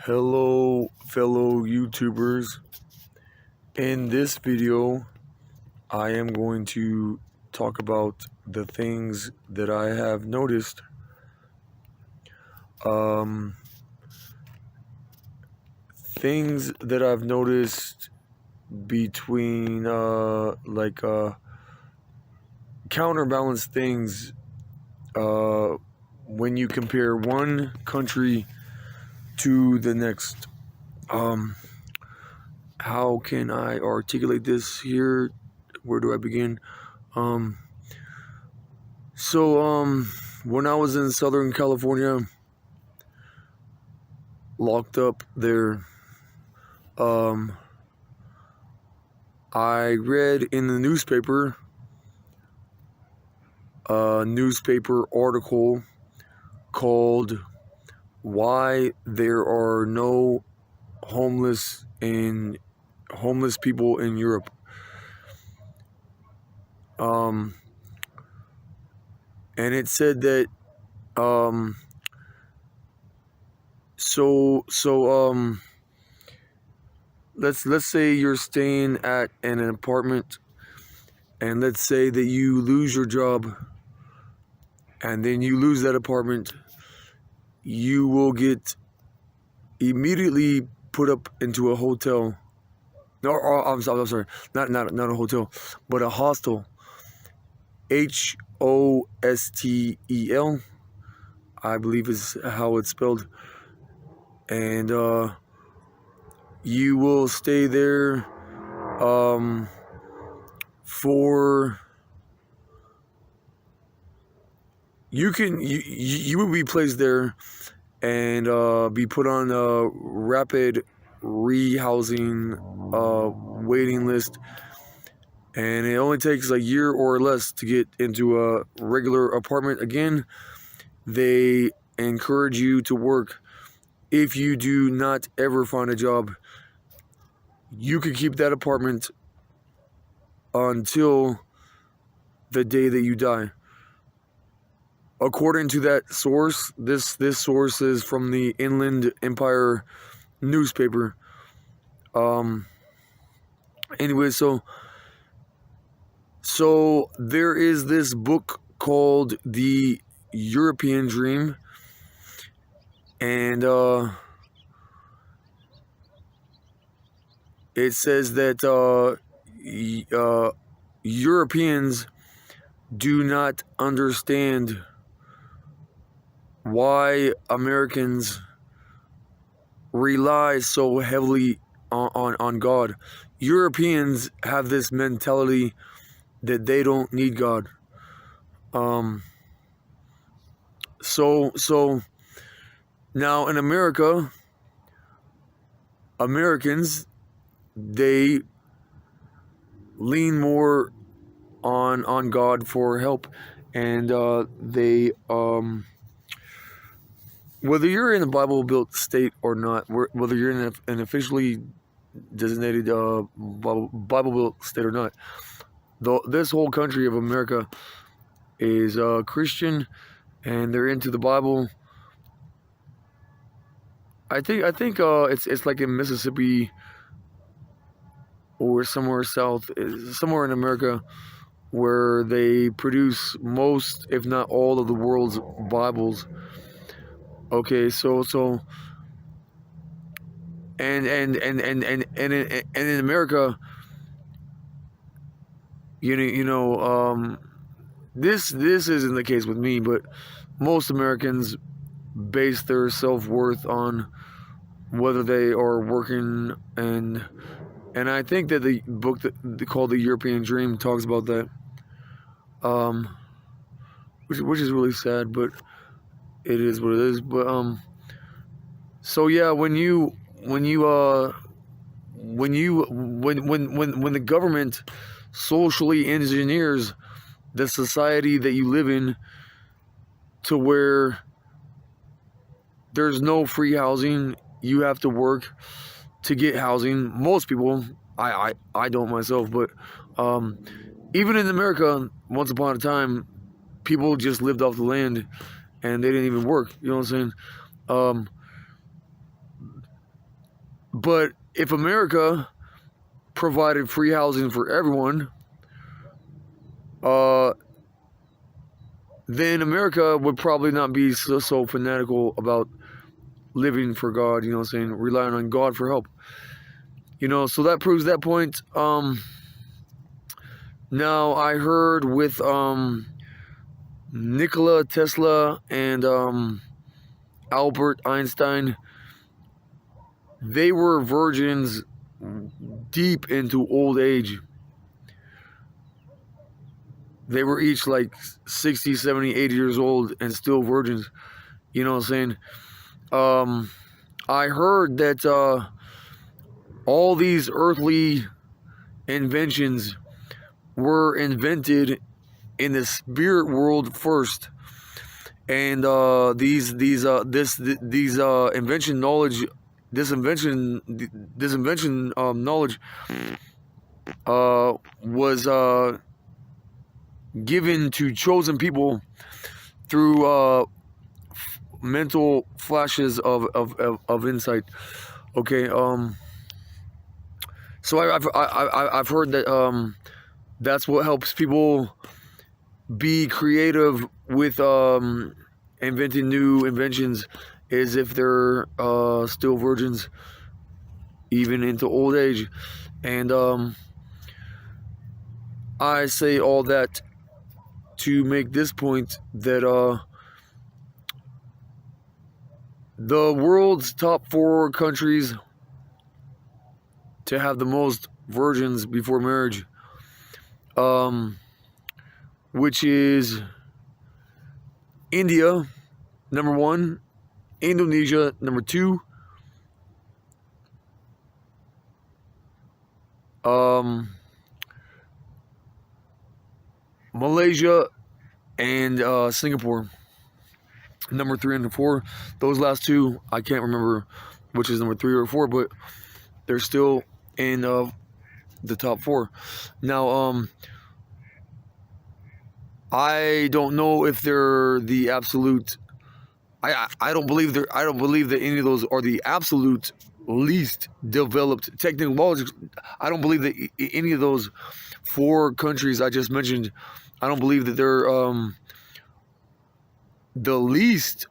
Hello fellow YouTubers. In this video I am going to talk about the things that I have noticed things that I've noticed between counterbalance things when you compare one country to the next. How can I articulate this here? Where do I begin? When I was in Southern California, locked up there, I read in the newspaper a newspaper article called "Why There Are No Homeless People in Europe." And it said that let's say you're staying at an apartment, and let's say that you lose your job and then you lose that apartment. You will get immediately put up into a hotel. No, I'm sorry, not a hotel, but a hostel. HOSTEL, I believe is how it's spelled. And you will stay there you will be placed there and be put on a rapid rehousing waiting list, and it only takes a year or less to get into a regular apartment again. They encourage you to work. If you do not ever find a job, you could keep that apartment until the day that you die. According to that source, this source is from the Inland Empire newspaper. Anyway, so there is this book called The European Dream, and it says that Europeans do not understand why Americans rely so heavily on God. Europeans have this mentality that they don't need God. So now in America, Americans, they lean more on God for help, and they whether you're in a Bible-Belt state or not, whether you're in an officially designated Bible-Belt state or not, this whole country of America is Christian, and they're into the Bible. I think it's like in Mississippi or somewhere south, somewhere in America, where they produce most, if not all, of the world's Bibles. Okay, so and in America, this isn't the case with me, but most Americans base their self-worth on whether they are working, and I think that the book called The European Dream talks about that, which is really sad, but it is what it is. But so yeah, when the government socially engineers the society that you live in to where there's no free housing, you have to work to get housing. Most people, I don't myself, but even in America, once upon a time, people just lived off the land and they didn't even work. You know what I'm saying? But if America provided free housing for everyone, then America would probably not be so fanatical about living for God, you know what I'm saying, relying on God for help. You know, so that proves that point. Now I heard with Nikola Tesla and Albert Einstein, they were virgins deep into old age. They were each like 60, 70, 80 years old and still virgins. You know what I'm saying? I heard that all these earthly inventions were invented in the spirit world first, and these invention knowledge, this invention knowledge was given to chosen people through mental flashes of insight. Okay. So I've heard that that's what helps people be creative with inventing new inventions, is if they're still virgins even into old age. And I say all that to make this point that the world's top 4 countries to have the most virgins before marriage, which is India, number 1, Indonesia, number 2, Malaysia, and Singapore, number 3 and 4. Those last 2, I can't remember which is number 3 or 4, but they're still in the top 4. Now, I don't know if they're the absolute. I don't believe that any of those are the absolute least developed technology. I don't believe that any of those 4 countries I just mentioned, I don't believe that they're the least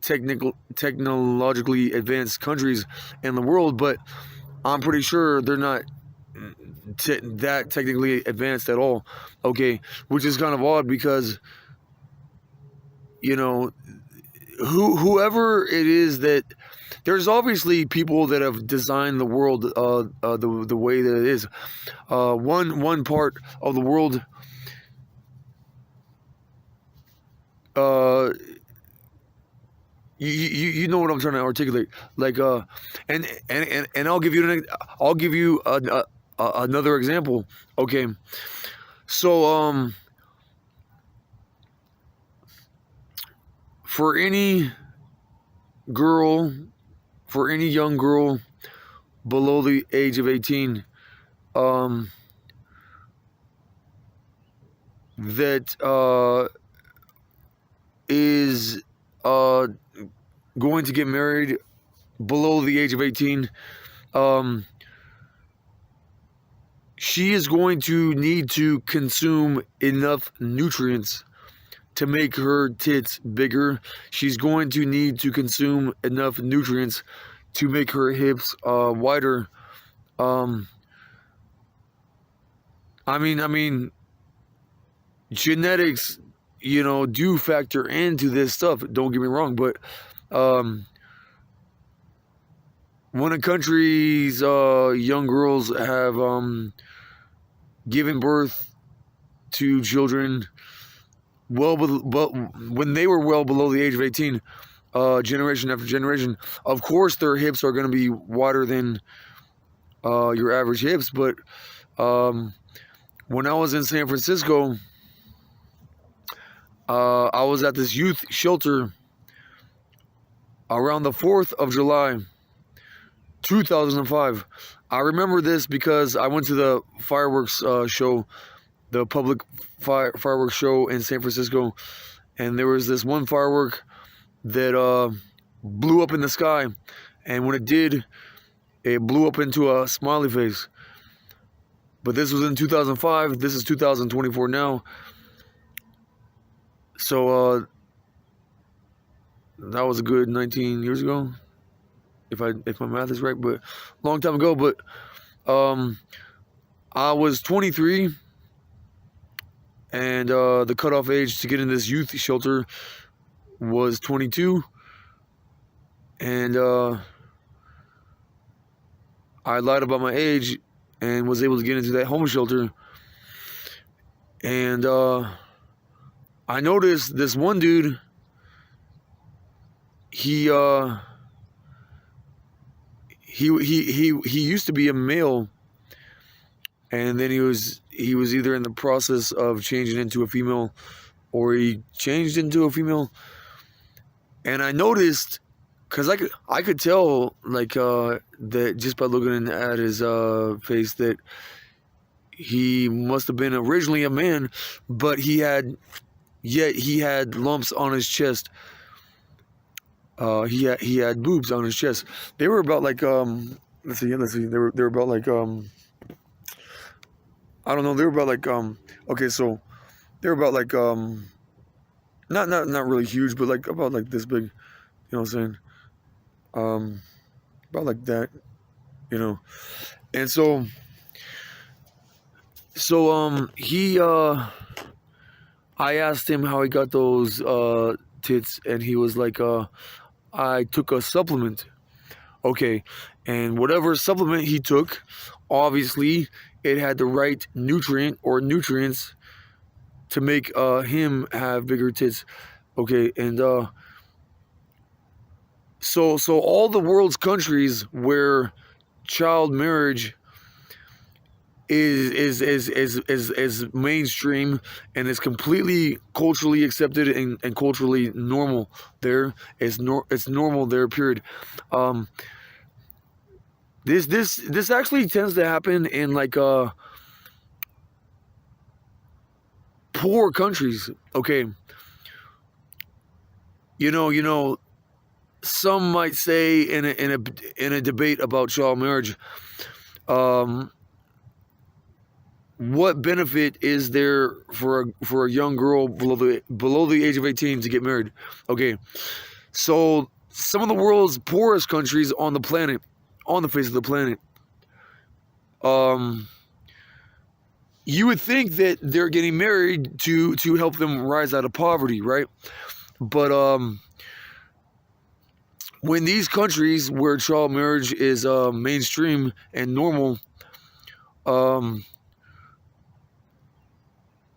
technologically advanced countries in the world, but I'm pretty sure they're not that technically advanced at all. Okay, which is kind of odd because, you know, whoever it is, that there's obviously people that have designed the world the way that it is. One part of the world, you know what I'm trying to articulate, like and I'll give you another example. Okay, so for any young girl below the age of 18 that is going to get married below the age of 18, she is going to need to consume enough nutrients to make her tits bigger. She's going to need to consume enough nutrients to make her hips wider. I mean, genetics, do factor into this stuff. Don't get me wrong, but when a country's young girls have given birth to children when they were well below the age of 18, generation after generation, of course their hips are going to be wider than your average hips. But when I was in San Francisco, I was at this youth shelter around the 4th of July, 2005. I remember this because I went to the fireworks show, the public fireworks show in San Francisco, and there was this one firework that blew up in the sky, And when it did, it blew up into a smiley face. But this was in 2005. This is 2024 now. So that was a good 19 years ago, if my math is right. But long time ago. But I was 23, and the cutoff age to get in this youth shelter was 22, and I lied about my age and was able to get into that homeless shelter. And I noticed this one dude, he used to be a male, and then he was either in the process of changing into a female, or he changed into a female. And I noticed, because I could tell, like, that just by looking at his face, that he must have been originally a man, but he had lumps on his chest. He had boobs on his chest. They were about like let's see. They were about like I don't know. They were about like okay, so they were about like not really huge, but like about like this big. You know what I'm saying? About like that, you know. And so he I asked him how he got those tits, and he was like, I took a supplement. Okay, and whatever supplement he took, obviously it had the right nutrient or nutrients to make him have bigger tits. Okay, and so all the world's countries where child marriage is mainstream and is completely culturally accepted and culturally normal, it's normal there, period. This actually tends to happen in like poor countries. Okay, you know, some might say in a debate about child marriage, what benefit is there for a young girl below the age of 18 to get married? Okay, so some of the world's poorest countries on the planet, on the face of the planet, you would think that they're getting married to help them rise out of poverty, right? But when these countries where child marriage is mainstream and normal,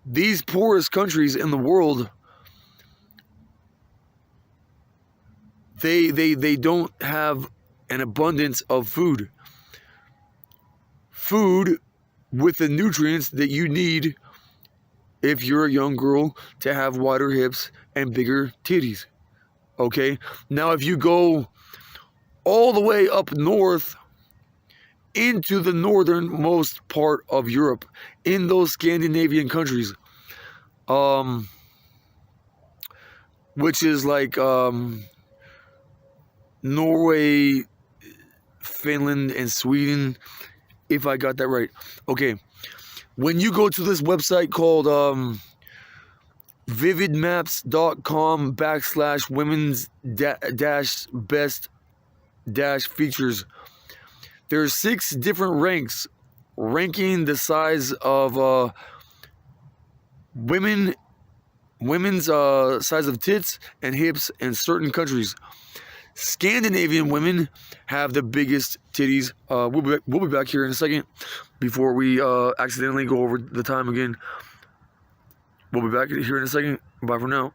these poorest countries in the world, they don't have an abundance of food with the nutrients that you need if you're a young girl to have wider hips and bigger titties. Okay, now if you go all the way up north into the northernmost part of Europe, in those Scandinavian countries, which is like Norway, Finland, and Sweden, if I got that right. Okay, when you go to this website called vividmaps.com/women's-best-features, there's 6 different ranks ranking the size of women's size of tits and hips in certain countries. Scandinavian women have the biggest titties. We'll be back here in a second before we accidentally go over the time again. We'll be back here in a second. Bye for now.